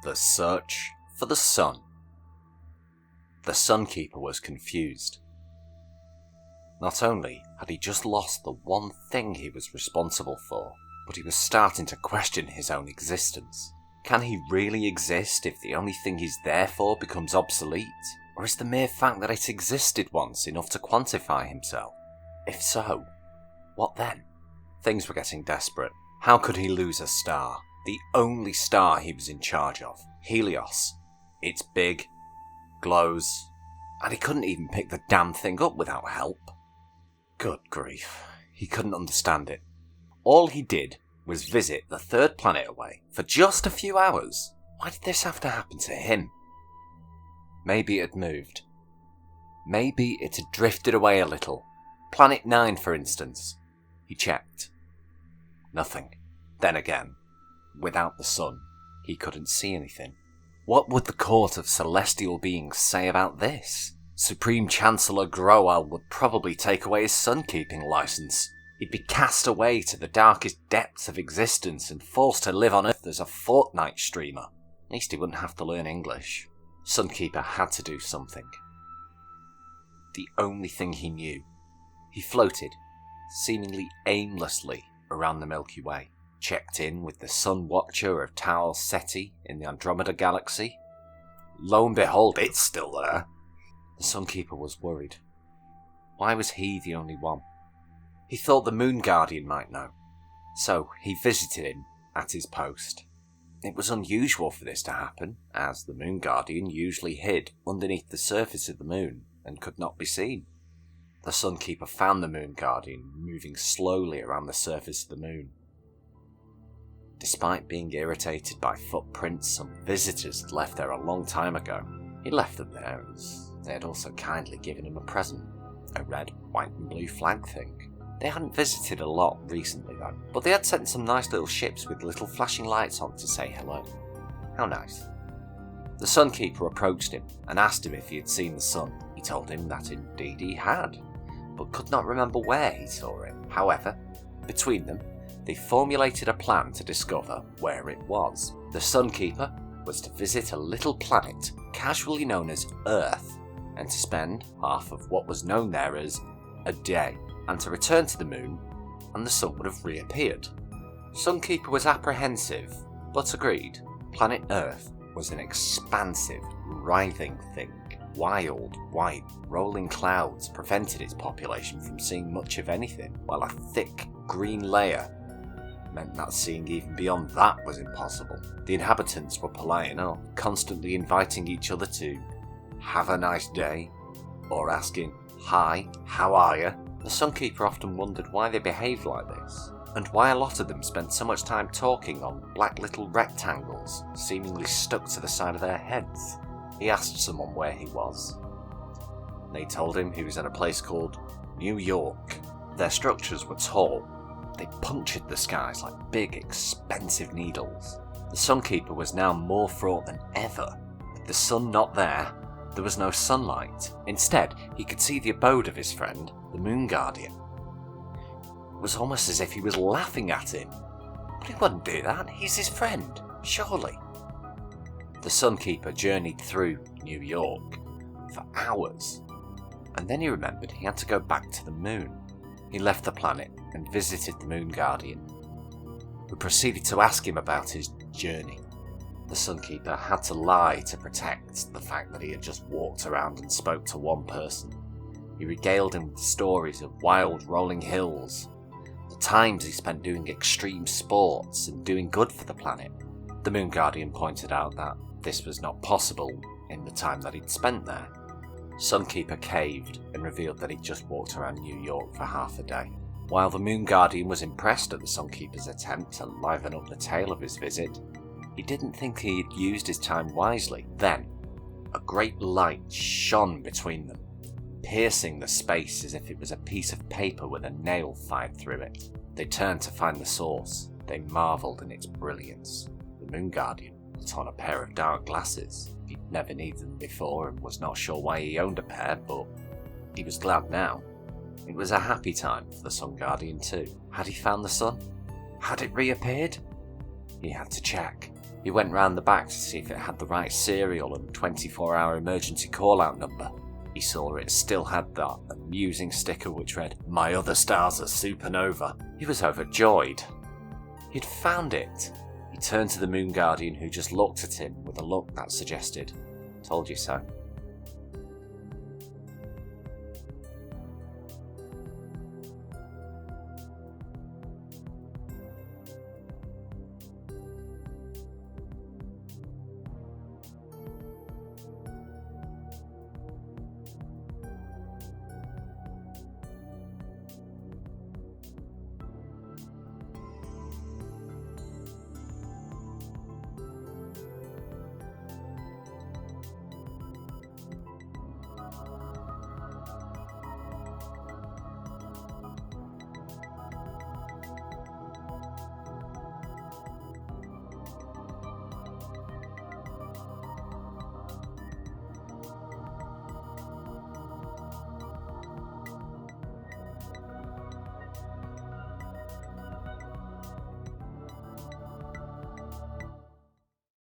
The search for the sun. The Sunkeeper was confused. Not only had he just lost the one thing he was responsible for, but he was starting to question his own existence. Can he really exist if the only thing he's there for becomes obsolete? Or is the mere fact that it existed once enough to quantify himself? If so, what then? Things were getting desperate. How could he lose a star? The only star he was in charge of. Helios. It's big, glows, and he couldn't even pick the damn thing up without help. Good grief, he couldn't understand it. All he did was visit the third planet away for just a few hours. Why did this have to happen to him? Maybe it had moved. Maybe it had drifted away a little. Planet 9, for instance. He checked. Nothing. Then again, without the sun, he couldn't see anything. What would the court of celestial beings say about this? Supreme Chancellor Groel would probably take away his sun-keeping license. He'd be cast away to the darkest depths of existence and forced to live on Earth as a fortnight streamer. At least he wouldn't have to learn English. Sunkeeper had to do something. The only thing he knew. He floated, seemingly aimlessly, around the Milky Way. Checked in with the Sun Watcher of Tau Ceti in the Andromeda Galaxy. Lo and behold, it's still there. The Sunkeeper was worried. Why was he the only one? He thought the Moon Guardian might know, so he visited him at his post. It was unusual for this to happen, as the Moon Guardian usually hid underneath the surface of the moon and could not be seen. The Sunkeeper found the Moon Guardian moving slowly around the surface of the moon. Despite being irritated by footprints some visitors had left there a long time ago, he left them there as they had also kindly given him a present, a red, white and blue flag thing. They hadn't visited a lot recently though, but they had sent some nice little ships with little flashing lights on to say hello. How nice. The Sunkeeper approached him and asked him if he had seen the sun. He told him that indeed he had, but could not remember where he saw it. However, between them, they formulated a plan to discover where it was. The Sunkeeper was to visit a little planet casually known as Earth, and to spend half of what was known there as a day, and to return to the moon, and the sun would have reappeared. Sunkeeper was apprehensive, but agreed. Planet Earth was an expansive, writhing thing. Wild, white, rolling clouds prevented its population from seeing much of anything, while a thick, green layer meant that seeing even beyond that was impossible. The inhabitants were polite enough, constantly inviting each other to have a nice day, or asking, "Hi, how are you?" The Sunkeeper often wondered why they behaved like this, and why a lot of them spent so much time talking on black little rectangles, seemingly stuck to the side of their heads. He asked someone where he was. They told him he was in a place called New York. Their structures were tall. They punctured the skies like big, expensive needles. The Sunkeeper was now more fraught than ever. With the sun not there was no sunlight. Instead, he could see the abode of his friend, the Moon Guardian. It was almost as if he was laughing at him. But he wouldn't do that, he's his friend, surely. The Sunkeeper journeyed through New York for hours, and then he remembered he had to go back to the moon. He left the planet and visited the Moon Guardian, who proceeded to ask him about his journey. The Sunkeeper had to lie to protect the fact that he had just walked around and spoke to one person. He regaled him with stories of wild rolling hills, the times he spent doing extreme sports and doing good for the planet. The Moon Guardian pointed out that this was not possible in the time that he'd spent there. Sunkeeper caved and revealed that he'd just walked around New York for half a day. While the Moon Guardian was impressed at the Sunkeeper's attempt to liven up the tale of his visit, he didn't think he had used his time wisely. Then, a great light shone between them, piercing the space as if it was a piece of paper with a nail fired through it. They turned to find the source. They marvelled in its brilliance. The Moon Guardian put on a pair of dark glasses. He'd never needed them before and was not sure why he owned a pair, but he was glad now. It was a happy time for the Sun Guardian too. Had he found the sun? Had it reappeared? He had to check. He went round the back to see if it had the right serial and 24-hour emergency call-out number. He saw it still had that amusing sticker which read, "My other stars are supernova." He was overjoyed. He'd found it. He turned to the Moon Guardian, who just looked at him with a look that suggested, "Told you so."